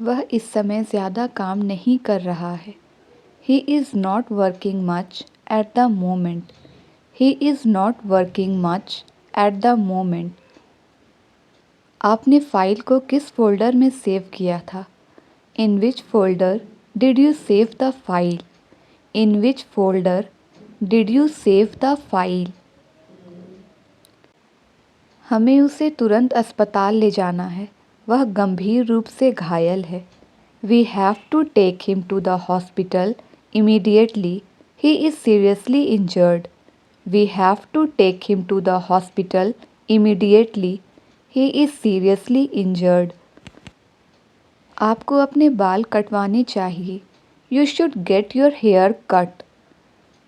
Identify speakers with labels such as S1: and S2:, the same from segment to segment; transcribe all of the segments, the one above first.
S1: वह इस समय ज़्यादा काम नहीं कर रहा है। He is not working much at the moment. He is not working much at the moment. आपने फ़ाइल को किस फ़ोल्डर में सेव किया था? In which folder did you save the file? In which folder did you save the file? हमें उसे तुरंत अस्पताल ले जाना है। वह गंभीर रूप से घायल है। We have to take him to the hospital immediately. He is seriously injured. We have to take him to the hospital immediately. He is seriously injured. आपको अपने बाल कटवाने चाहिए। You should get your hair cut.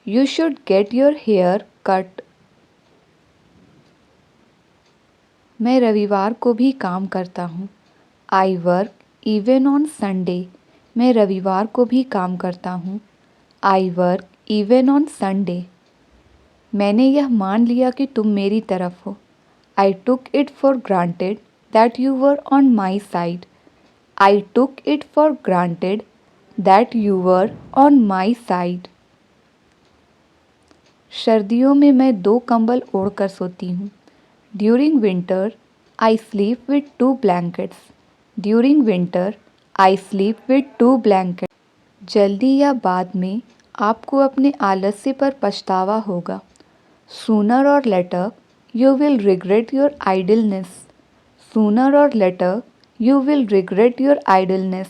S1: You should get your hair cut. मैं रविवार को भी काम करता हूँ। I work even on Sunday. मैं रविवार को भी काम करता हूँ। I work even on Sunday. मैंने यह मान लिया कि तुम मेरी तरफ हो। I took it for granted that you were on my side. I took it for granted that you were on my side. सर्दियों में मैं 2 कंबल ओढ़कर सोती हूँ। During winter, I sleep with 2 blankets. During winter, I sleep with 2 blankets. जल्दी या बाद में आपको अपने आलस्य पर पछतावा होगा। Sooner or later, you will regret your idleness. Sooner or later, you will regret your idleness.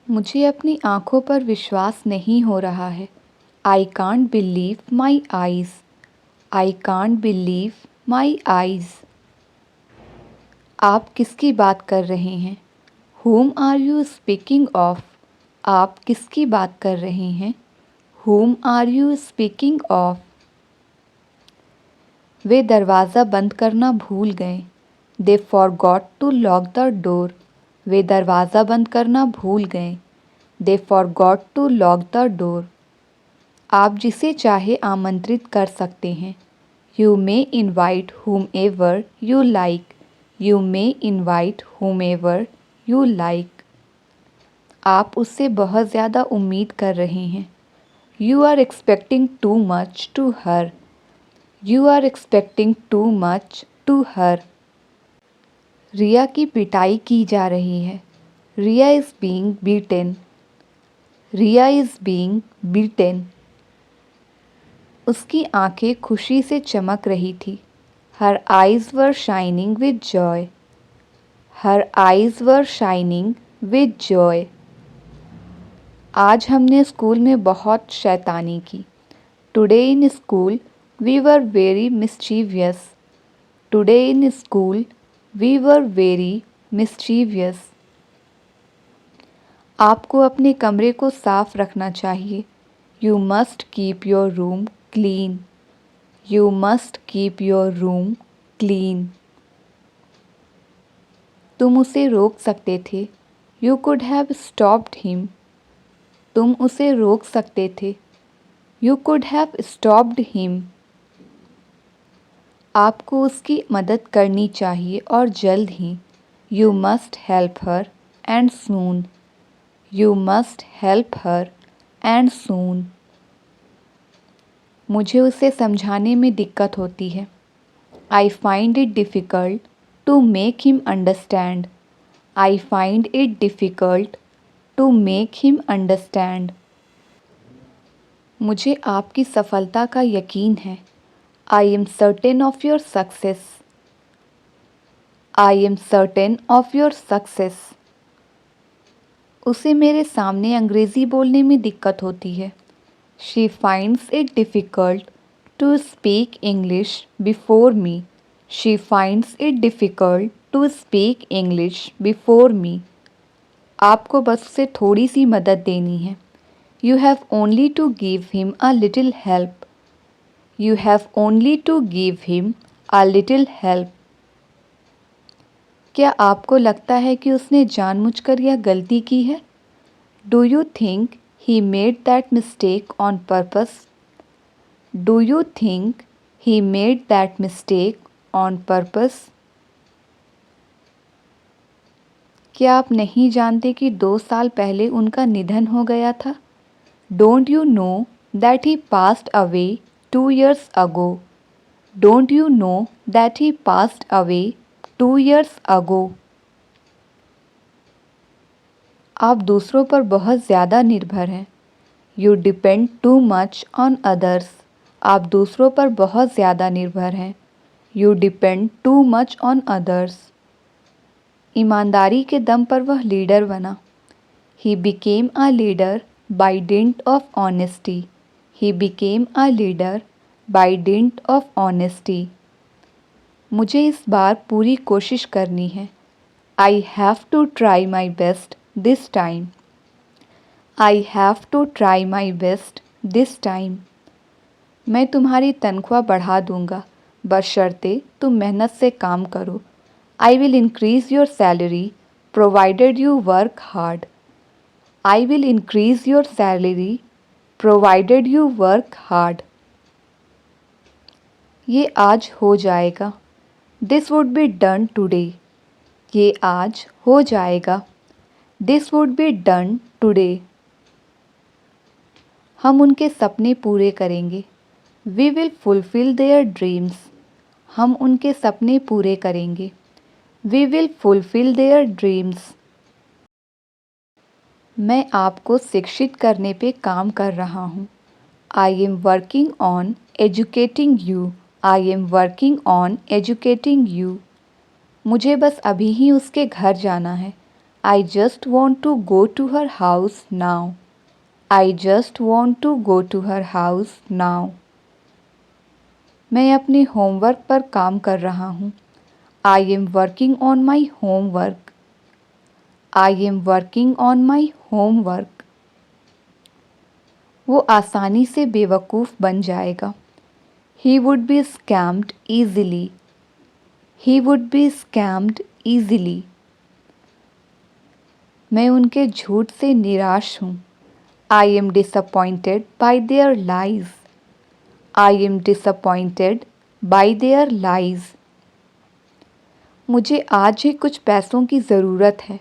S1: मुझे अपनी आँखों पर विश्वास नहीं हो रहा है। I can't believe my eyes. I can't believe my eyes. आप किसकी बात कर रहे हैं? Whom are you speaking of? आप किसकी बात कर रहे हैं? Whom are you speaking of? वे दरवाज़ा बंद करना भूल गए। They forgot to lock the door. वे दरवाज़ा बंद करना भूल गए। They forgot to lock the door. आप जिसे चाहे आमंत्रित कर सकते हैं। You may invite whomever you like. You may invite whomever you like. आप उससे बहुत ज़्यादा उम्मीद कर रहे हैं। You are expecting too much to her. You are expecting too much to her. रिया की पिटाई की जा रही है। Riya is being beaten. Riya is being beaten. उसकी आंखें खुशी से चमक रही थी। Her eyes were shining with joy. Her eyes were shining with joy. आज हमने स्कूल में बहुत शैतानी की। Today in school we were very mischievous. Today in school we were very mischievous. आपको अपने कमरे को साफ रखना चाहिए। You must keep your room clean. You must keep your room clean. तुम उसे रोक सकते थे। You could have stopped him. तुम उसे रोक सकते थे। You could have stopped him. आपको उसकी मदद करनी चाहिए और जल्द ही। You must help her and soon. You must help her and soon. मुझे उसे समझाने में दिक्कत होती है। I find it difficult to make him understand. I find it difficult to make him understand. मुझे आपकी सफलता का यकीन है। I am certain of your success. I am certain of your success. उसे मेरे सामने अंग्रेज़ी बोलने में दिक्कत होती है। She finds it difficult to speak English before me. She finds it difficult to speak English before me. आपको बस उसे थोड़ी सी मदद देनी है। You have only to give him a little help. You have only to give him a little help. क्या आपको लगता है कि उसने जानबूझकर यह गलती की है? Do you think he made that mistake on purpose? Do you think he made that mistake on purpose? क्या आप नहीं जानते कि 2 साल पहले उनका निधन हो गया था? Don't you know that he passed away 2 years ago? Don't you know that he passed away 2 years ago? आप दूसरों पर बहुत ज़्यादा निर्भर हैं। You depend too much on others. आप दूसरों पर बहुत ज़्यादा निर्भर हैं। You depend too much on others. ईमानदारी के दम पर वह लीडर बना। He became a leader by dint of honesty. He became a leader by dint of honesty. मुझे इस बार पूरी कोशिश करनी है। I have to try my best this time. I have to try my best this time. मैं तुम्हारी तनख्वाह बढ़ा दूंगा बशर्ते तुम मेहनत से काम करो। I will increase your salary provided you work hard. I will increase your salary provided you work hard. ये आज हो जाएगा। This would be done today. ये आज हो जाएगा। This would be done today. हम उनके सपने पूरे करेंगे। We will fulfill their dreams. हम उनके सपने पूरे करेंगे। We will fulfill their dreams. मैं आपको शिक्षित करने पे काम कर रहा हूँ। I am working on educating you. I am working on educating you. मुझे बस अभी ही उसके घर जाना है। I just want to go to her house now. I just want to go to her house now. मैं अपने होमवर्क पर काम कर रहा हूँ। I am working on my homework. I am working on my homework. वो आसानी से बेवकूफ़ बन जाएगा। He would be scammed easily. He would be scammed easily. मैं उनके झूठ से निराश हूँ। I am disappointed by their lies. I am disappointed by their lies. मुझे आज ही कुछ पैसों की ज़रूरत है।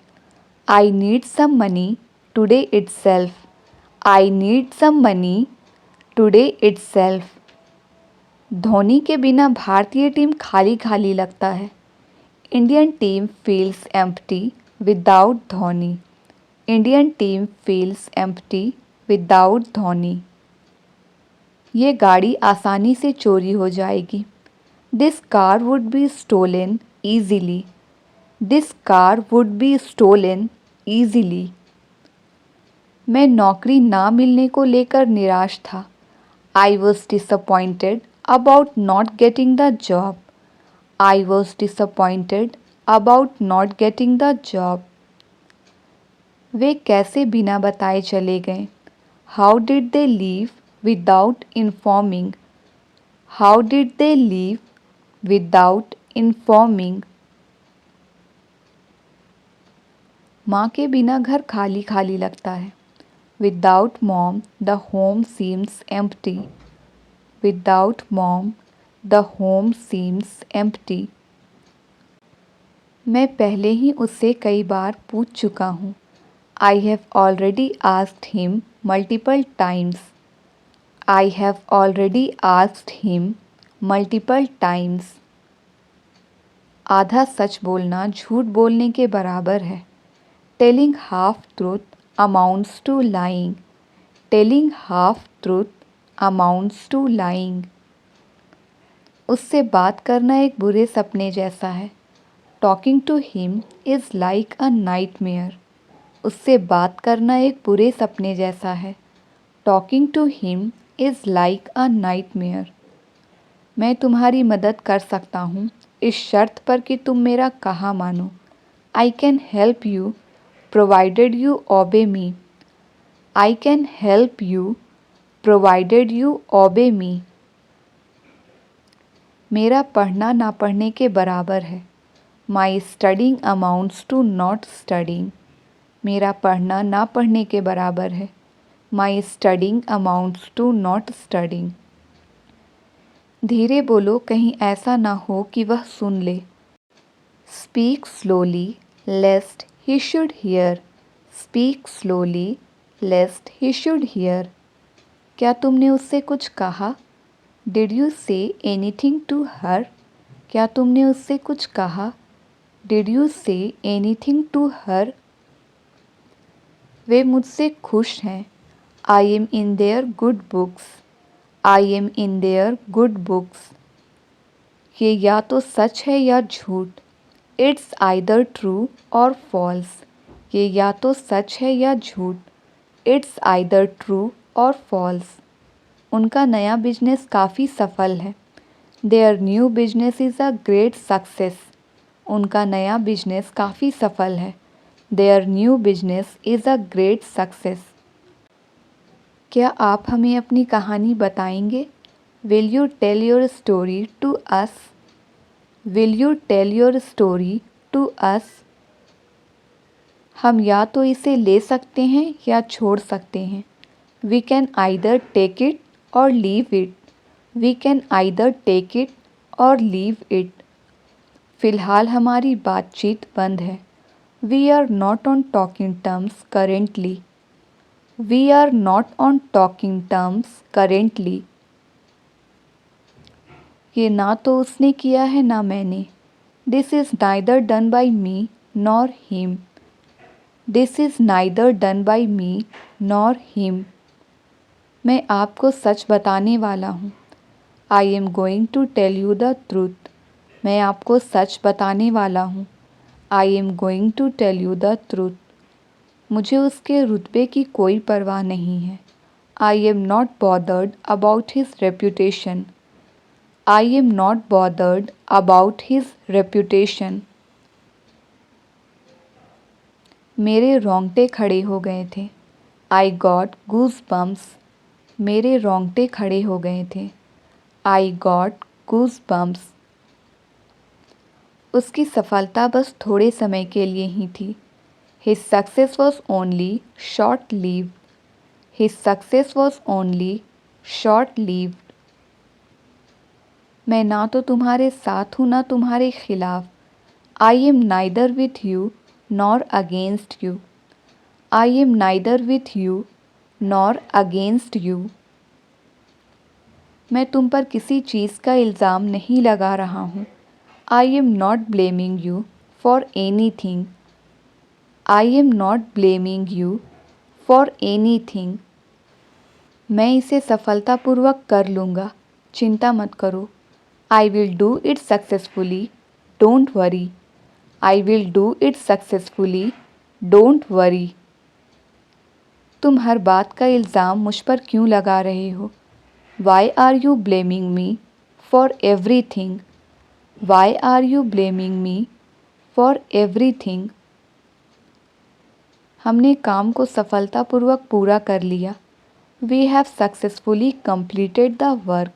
S1: I need some money today itself. I need some money today itself. Dhoni के बिना भारतीय टीम खाली खाली लगता है। Indian team feels empty without Dhoni. Indian team feels empty without Dhoni. ये गाड़ी आसानी से चोरी हो जाएगी। This car would be stolen easily. This car would be stolen easily. मैं नौकरी ना मिलने को लेकर निराश था। I was disappointed about not getting the job. I was disappointed about not getting the job. वे कैसे बिना बताए चले गए? How did they leave without informing? How did they leave without informing? माँ के बिना घर खाली खाली लगता है। Without mom, the home seems empty. Without mom, the home seems empty. मैं पहले ही उससे कई बार पूछ चुका हूँ। I have already asked him multiple times. I have already asked him multiple times. आधा सच बोलना झूठ बोलने के बराबर है। Telling half truth amounts to lying. Telling half truth amounts to lying. उससे बात करना एक बुरे सपने जैसा है। Talking to him is like a nightmare. उससे बात करना एक बुरे सपने जैसा है। Talking to him is like a nightmare. मैं तुम्हारी मदद कर सकता हूँ इस शर्त पर कि तुम मेरा कहा मानो। I can help you provided you obey me. I can help you provided you obey me. मेरा पढ़ना ना पढ़ने के बराबर है। My studying amounts to not studying. मेरा पढ़ना ना पढ़ने के बराबर है। My studying amounts to not studying. धीरे बोलो कहीं ऐसा ना हो कि वह सुन ले। Speak slowly lest He should hear. Speak slowly, lest he should hear. क्या तुमने उससे कुछ कहा? Did you say anything to her? क्या तुमने उससे कुछ कहा? Did you say anything to her? वे मुझसे खुश हैं. I am in their good books. I am in their good books. ये या तो सच है या झूठ. It's either true or false. ये या तो सच है या झूठ. It's either true or false. उनका नया बिजनेस काफ़ी सफल है. Their new business is a great success. उनका नया बिजनेस काफ़ी सफल है. Their new business is a great success. क्या आप हमें अपनी कहानी बताएंगे? Will you tell your story to us? Will you tell your story to us? हम या तो इसे ले सकते हैं या छोड़ सकते हैं. We can either take it or leave it. We can either take it or leave it. फ़िलहाल हमारी बातचीत बंद है. We are not on talking terms currently. We are not on talking terms currently. ये ना तो उसने किया है ना मैंने. This is neither done by me nor him. This is neither done by me nor him. मैं आपको सच बताने वाला हूँ. I am going to tell you the truth. मैं आपको सच बताने वाला हूँ. I am going to tell you the truth. मुझे उसके रुतबे की कोई परवाह नहीं है. I am not bothered about his reputation. I am not bothered about his reputation. मेरे रोंगटे खड़े हो गए थे. I got goosebumps. मेरे रोंगटे खड़े हो गए थे. I got goosebumps. उसकी सफलता बस थोड़े समय के लिए ही थी. His success was only short-lived. His success was only short-lived. मैं ना तो तुम्हारे साथ हूँ ना तुम्हारे खिलाफ. I am neither with you nor against you. I am neither with you nor against you. मैं तुम पर किसी चीज़ का इल्ज़ाम नहीं लगा रहा हूँ. I am not blaming you for anything. I am not blaming you for anything. मैं इसे सफलतापूर्वक कर लूँगा. चिंता मत करो. I will do it successfully. Don't worry. I will do it successfully. Don't worry. तुम हर बात का इल्ज़ाम मुझ पर क्यों लगा रहे हो? Why are you blaming me for everything? Why are you blaming me for everything? हमने काम को सफलतापूर्वक पूरा कर लिया. We have successfully completed the work.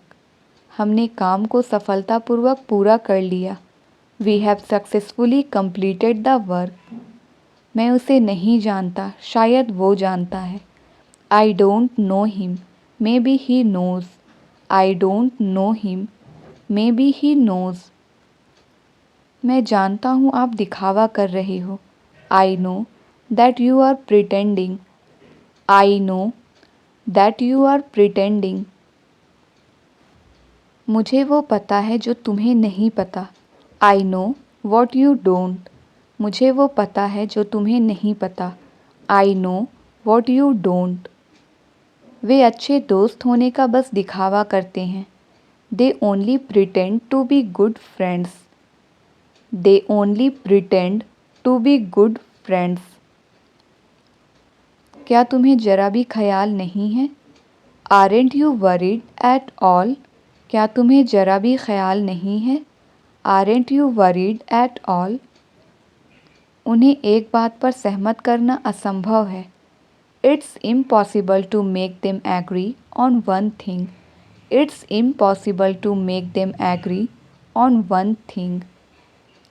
S1: हमने काम को सफलतापूर्वक पूरा कर लिया. We have successfully completed the work. मैं उसे नहीं जानता, शायद वो जानता है. I don't know him. Maybe he knows. I don't know him. Maybe he knows. मैं जानता हूँ आप दिखावा कर रहे हो. I know that you are pretending. I know that you are pretending. मुझे वो पता है जो तुम्हें नहीं पता. I know what you don't. मुझे वो पता है जो तुम्हें नहीं पता. I know what you don't. वे अच्छे दोस्त होने का बस दिखावा करते हैं. They only pretend to be good friends. They only pretend to be good friends. क्या तुम्हें जरा भी ख्याल नहीं है? Aren't you worried at all? क्या तुम्हें जरा भी ख्याल नहीं है? Aren't you worried at all? उन्हें एक बात पर सहमत करना असंभव है. It's impossible to make them agree on one thing. It's impossible to make them agree on one thing.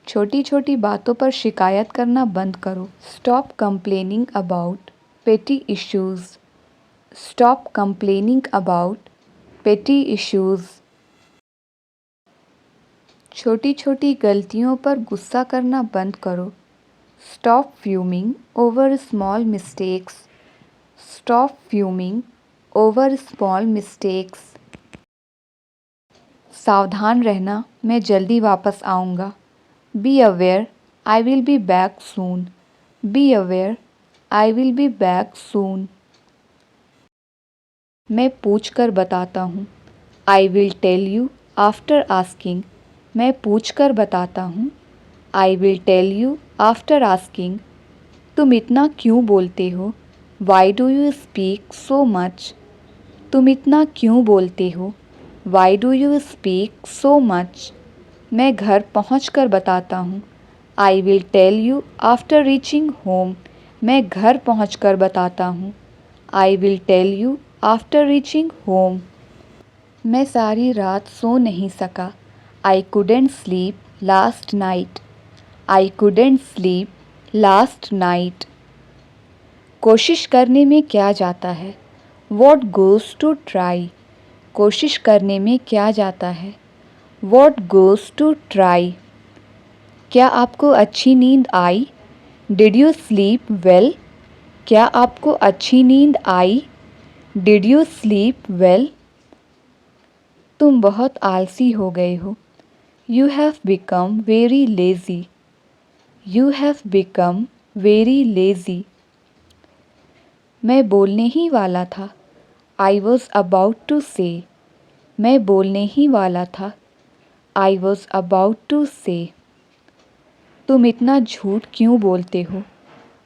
S1: छोटी छोटी बातों पर शिकायत करना बंद करो. Stop complaining about petty issues. Stop complaining about petty issues. छोटी छोटी गलतियों पर गुस्सा करना बंद करो. Stop fuming over small mistakes. Stop fuming over small mistakes. सावधान रहना, मैं जल्दी वापस आऊँगा. Be aware, I will be back soon. Be aware, I will be back soon. मैं पूछ कर बताता हूँ. I will tell you after asking. मैं पूछ कर बताता हूँ. I will tell you after asking. तुम इतना क्यों बोलते हो? Why do you speak so much? तुम इतना क्यों बोलते हो? Why do you speak so much? मैं घर पहुँच कर बताता हूँ. I will tell you after reaching home. मैं घर पहुँच कर बताता हूँ. I will tell you after reaching home. मैं सारी रात सो नहीं सका. I couldn't sleep last night. I couldn't sleep last night. कोशिश करने में क्या जाता है? What goes to try? कोशिश करने में क्या जाता है? What goes to try? क्या आपको अच्छी नींद आई? Did you sleep well? क्या आपको अच्छी नींद आई? Did you sleep well? तुम बहुत आलसी हो गए हो. You have become very lazy. You have become very lazy. मैं बोलने ही वाला था. I was about to say. मैं बोलने ही वाला था. I was about to say. तुम इतना झूठ क्यों बोलते हो?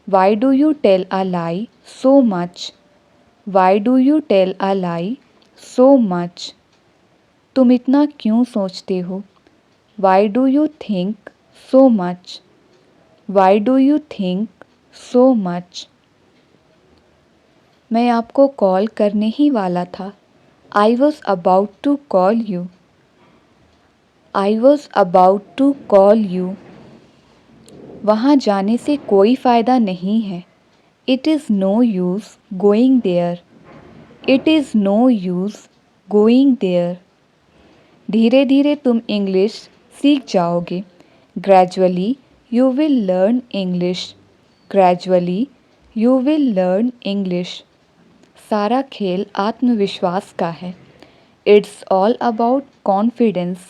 S1: Why do you tell a lie so much? Why do you tell a lie so much? तुम इतना क्यों सोचते हो? Why do you think so much? Why do you think so much? मैं आपको कॉल करने ही वाला था. I was about to call you. I was about to call you. वहाँ जाने से कोई फ़ायदा नहीं है. It is no use going there. It is no use going there. धीरे धीरे तुम इंग्लिश सीख जाओगे. Gradually you will learn English. Gradually you will learn English. सारा खेल आत्मविश्वास का है. It's all about confidence.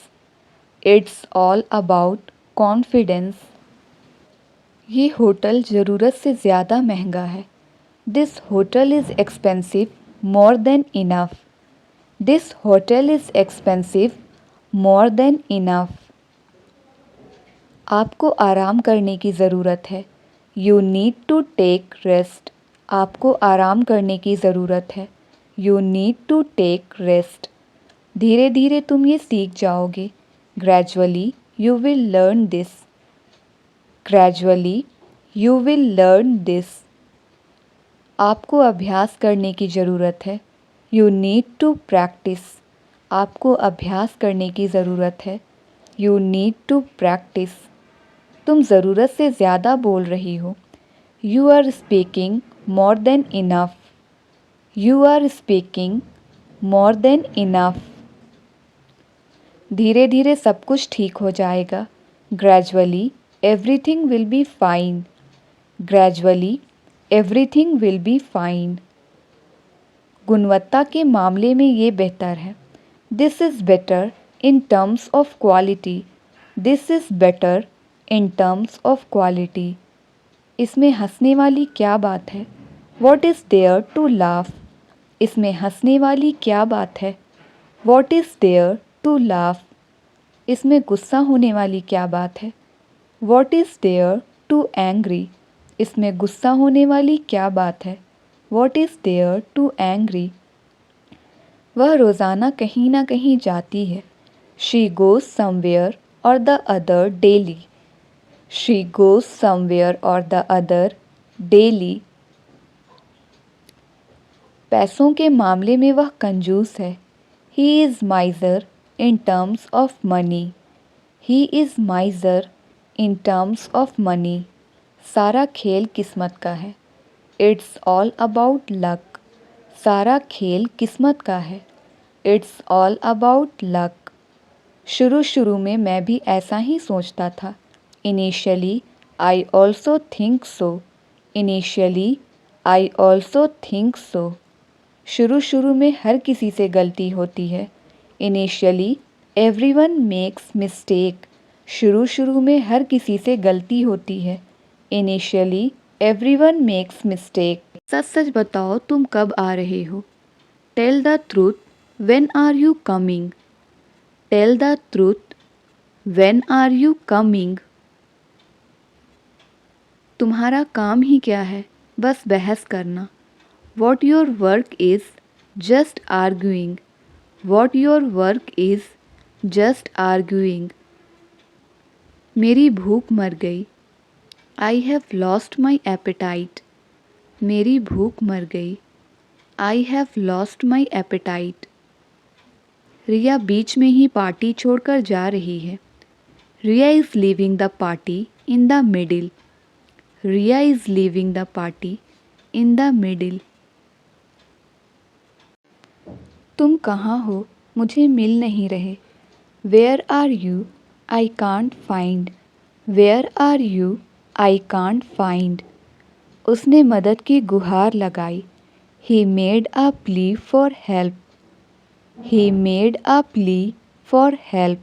S1: It's all about confidence. ये होटल ज़रूरत से ज़्यादा महंगा है. This hotel is expensive more than enough. This hotel is expensive more than enough. आपको आराम करने की ज़रूरत है. You need to take rest. आपको आराम करने की ज़रूरत है. You need to take rest. धीरे धीरे तुम ये सीख जाओगे. Gradually you will learn this. Gradually you will learn this. आपको अभ्यास करने की ज़रूरत है. You need to practice. आपको अभ्यास करने की ज़रूरत है. You need to practice. तुम ज़रूरत से ज़्यादा बोल रही हो. You are speaking more than enough. You are speaking more than enough. धीरे धीरे सब कुछ ठीक हो जाएगा. Gradually everything will be fine. Gradually everything will be fine. गुणवत्ता के मामले में ये बेहतर है. This is better in terms of quality. This is better in terms of quality. इसमें हंसने वाली क्या बात है? What is there to laugh? इसमें हंसने वाली क्या बात है? What is there to laugh? इसमें गुस्सा होने वाली क्या बात है? What is there to angry? इसमें गुस्सा होने वाली क्या बात है? What is there to angry? वह रोज़ाना कहीं ना कहीं जाती है. She goes somewhere or the other daily. She goes somewhere or the other daily. पैसों के मामले में वह कंजूस है. He is miser in terms of money. He is miser in terms of money. सारा खेल किस्मत का है. It's all about luck. सारा खेल किस्मत का है. It's all about luck. शुरू शुरू में मैं भी ऐसा ही सोचता था. Initially I also think so. Initially, I also think so. शुरू में हर किसी से गलती होती है. Initially, everyone makes mistake. शुरू में हर किसी से गलती होती है. Initially, everyone makes mistake. सच बताओ तुम कब आ रहे हो. Tell the truth. When are you coming? Tell the truth. When are you coming? तुम्हारा काम ही क्या है, बस बहस करना. What your work is, just arguing. What your work is, just arguing. मेरी भूख मर गई. I have lost my appetite. मेरी भूख मर गई. I have lost my appetite. रिया बीच में ही पार्टी छोड़कर जा रही है. रिया is leaving the party in the middle. Riya is leaving the party in the middle. तुम कहाँ हो, मुझे मिल नहीं रहे. Where are you? I can't find. Where are you? I can't find. उसने मदद की गुहार लगाई. He made a plea for help. He made a plea for help.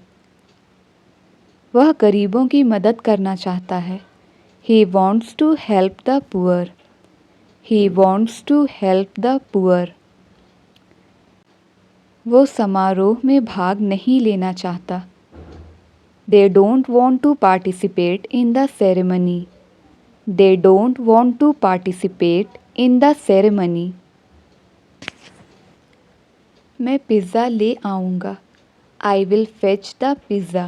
S1: वह गरीबों की मदद करना चाहता है. He wants to help the poor. He wants to help the poor. वो समारोह में भाग नहीं लेना चाहता. They don't want to participate in the ceremony. They don't want to participate in the ceremony. मैं पिज़्ज़ा ले आऊँगा. I will fetch the pizza.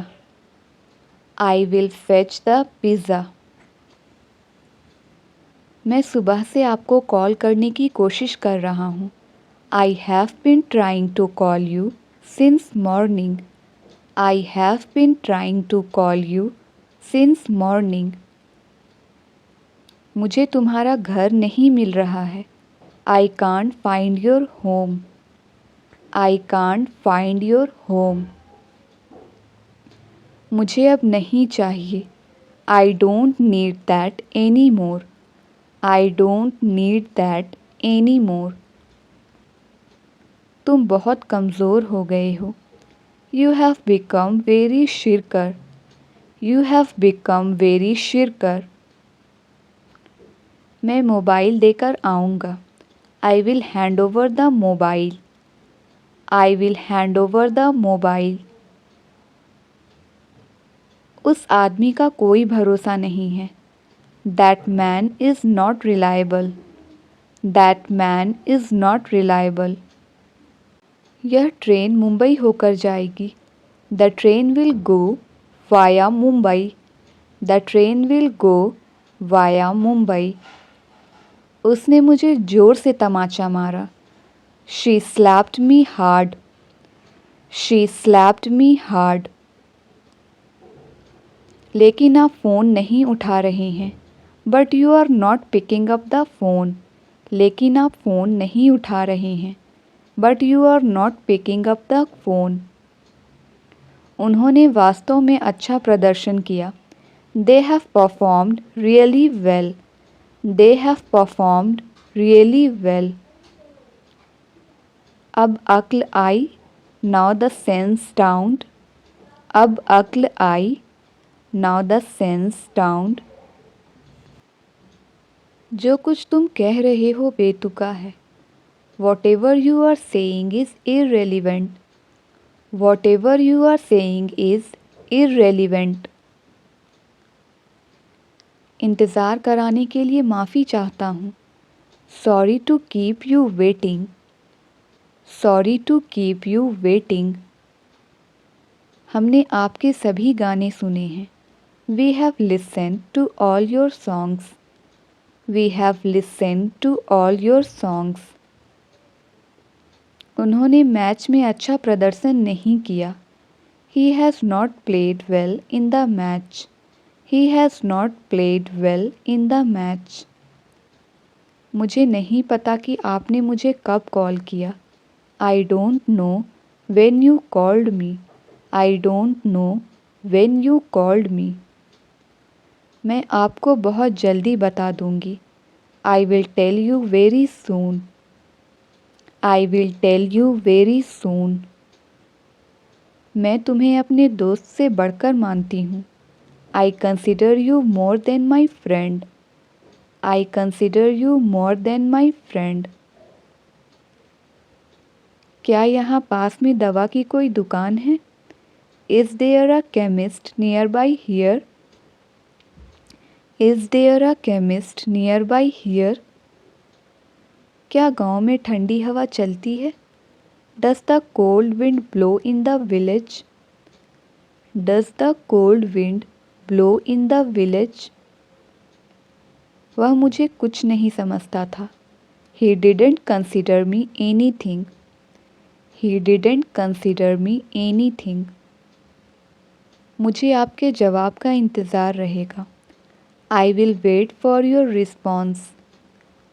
S1: I will fetch the pizza. मैं सुबह से आपको कॉल करने की कोशिश कर रहा हूँ. I have been trying to call you since morning. I have been trying to call you since morning. मुझे तुम्हारा घर नहीं मिल रहा है. I can't find your home. I can't find your home. मुझे अब नहीं चाहिए. I don't need that anymore. I don't need that anymore. तुम बहुत कमज़ोर हो गए हो. You have become very shirker. You have become very shirker. मैं मोबाइल देकर आऊँगा. I will hand over the mobile. I will hand over the mobile. उस आदमी का कोई भरोसा नहीं है. That man is not reliable. That man is not reliable. यह ट्रेन मुंबई होकर जाएगी. The train will go via Mumbai. The train will go via Mumbai. उसने मुझे ज़ोर से तमाचा मारा. She slapped me hard. She slapped me hard. लेकिन आप फ़ोन नहीं उठा रहे हैं. But you are not picking up the phone. लेकिन आप फ़ोन नहीं उठा रहे हैं. But you are not picking up the phone. उन्होंने वास्तव में अच्छा प्रदर्शन किया. They have performed really well. They have performed really well. अब अक्ल आई. Now the sense dawned. अब अक्ल आई. Now the sense dawned. जो कुछ तुम कह रहे हो बेतुका है. Whatever you are saying is irrelevant. Whatever you are saying is irrelevant. इंतज़ार कराने के लिए माफ़ी चाहता हूँ. Sorry to keep you waiting. Sorry to keep you waiting. हमने आपके सभी गाने सुने हैं. We have listened to all your songs. We have listened to all your songs. उन्होंने मैच में अच्छा प्रदर्शन नहीं किया. He has not played well in the match. He has not played well in the match. मुझे नहीं पता कि आपने मुझे कब कॉल किया. I don't know when you called me. I don't know when you called me. मैं आपको बहुत जल्दी बता दूंगी। I will tell you very soon. I will tell you very soon. मैं तुम्हें अपने दोस्त से बढ़कर मानती हूँ। I consider you more than my friend. I consider you more than my friend. क्या यहाँ पास में दवा की कोई दुकान है? Is there a chemist nearby here? Is there a chemist nearby here? क्या गांव में ठंडी हवा चलती है? Does the cold wind blow in the village? Does the cold wind blow in the village? वह मुझे कुछ नहीं समझता था। He didn't consider me anything. He didn't consider me anything. मुझे आपके जवाब का इंतज़ार रहेगा। I will wait for your response.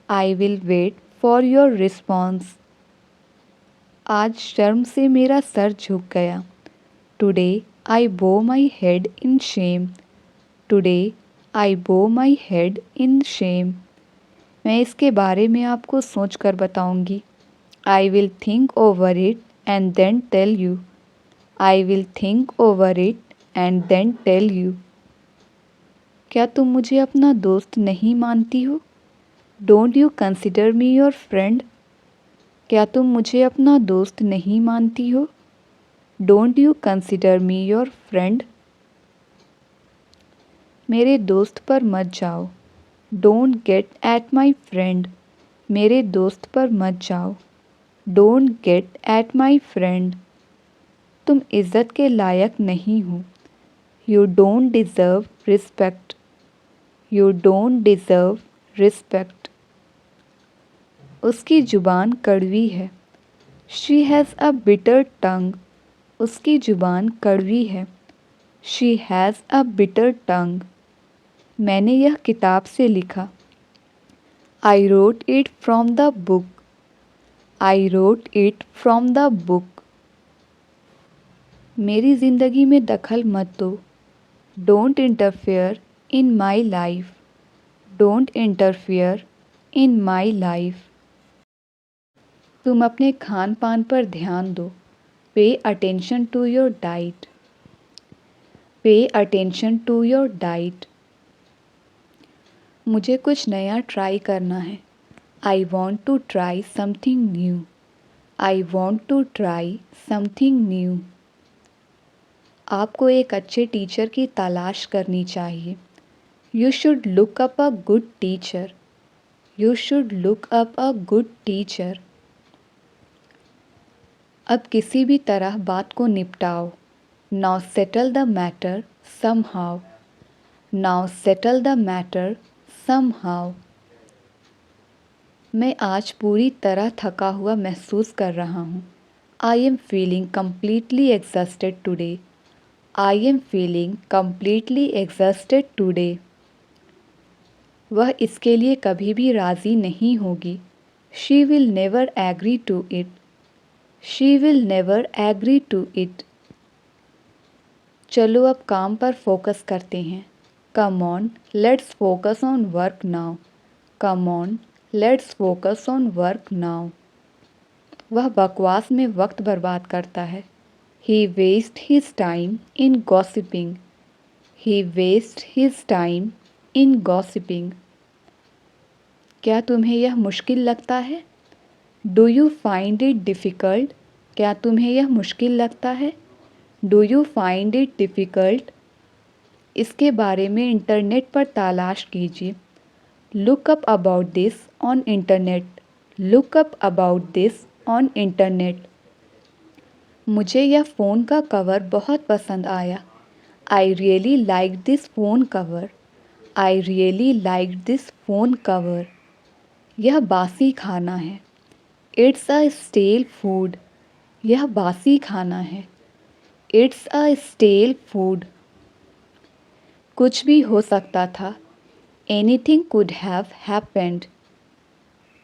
S1: I will wait for your response. आज शर्म से मेरा सर झुक गया। Today I bow my head in shame. Today I bow my head in shame. मैं इसके बारे में आपको सोच कर बताऊंगी। I will think over it and then tell you. I will think over it and then tell you. क्या तुम मुझे अपना दोस्त नहीं मानती हो? Don't you consider me your friend? क्या तुम मुझे अपना दोस्त नहीं मानती हो? Don't you consider me your friend? मेरे दोस्त पर मत जाओ। Don't get at my friend. मेरे दोस्त पर मत जाओ। Don't get at my friend. तुम इज़्ज़त के लायक नहीं हो। You don't deserve respect. You don't deserve respect. उसकी ज़ुबान कड़वी है। She has a bitter tongue. उसकी ज़ुबान कड़वी है। She has a bitter tongue. मैंने यह किताब से लिखा। I wrote it from the book. I wrote it from the book. मेरी ज़िंदगी में दखल मत दो। Don't interfere in my life. Don't interfere in my life. तुम अपने खान पान पर ध्यान दो। Pay attention to your diet. Pay attention to your diet. मुझे कुछ नया ट्राई करना है। I want to try something new. I want to try something new. आपको एक अच्छे टीचर की तलाश करनी चाहिए। You should look up a good teacher. You should look up a good teacher. अब किसी भी तरह बात को निपटाओ। Now settle the matter somehow. Now settle the matter somehow. मैं आज पूरी तरह थका हुआ महसूस कर रहा हूँ। I am feeling completely exhausted today. I am feeling completely exhausted today. वह इसके लिए कभी भी राज़ी नहीं होगी। She will never agree to it. She will never agree to it. चलो अब काम पर फोकस करते हैं। Come on, let's focus on work now. Come on, let's focus on work now. वह बकवास में वक्त बर्बाद करता है। He wastes his time in gossiping. He wastes his time in gossiping. क्या तुम्हें यह मुश्किल लगता है? Do you find it difficult? क्या तुम्हें यह मुश्किल लगता है? Do you find it difficult? इसके बारे में इंटरनेट पर तलाश कीजिए। Look up about this on internet. Look up about this on internet. मुझे यह फ़ोन का कवर बहुत पसंद आया। I really liked this phone cover. I really liked this phone cover. यह बासी खाना है। It's a stale food. यह बासी खाना है। It's a stale food. कुछ भी हो सकता था। Anything could have happened.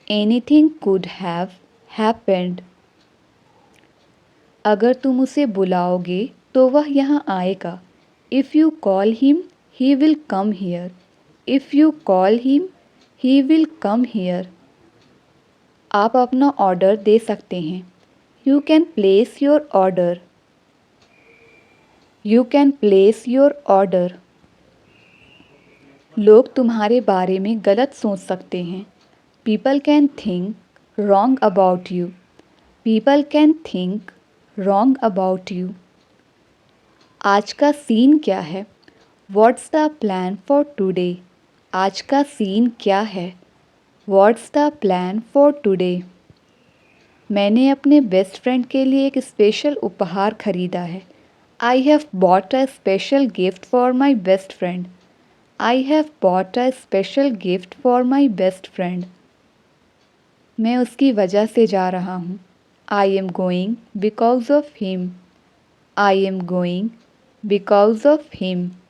S1: Anything could have happened. अगर तुम उसे बुलाओगे तो वह यहाँ आएगा। If you call him, he will come here. If you call him, he will come here. आप अपना ऑर्डर दे सकते हैं. You can place your order. You can place your order. लोग तुम्हारे बारे में गलत सोच सकते हैं. People can think wrong about you. People can think wrong about you. आज का सीन क्या है? What's the plan for today? आज का सीन क्या है? What's the plan for today? मैंने अपने बेस्ट फ्रेंड के लिए एक स्पेशल उपहार खरीदा है. I have bought a special gift for my best friend. I have bought a special gift for my best friend. मैं उसकी वजह से जा रहा हूँ. I am going because of him. I am going because of him.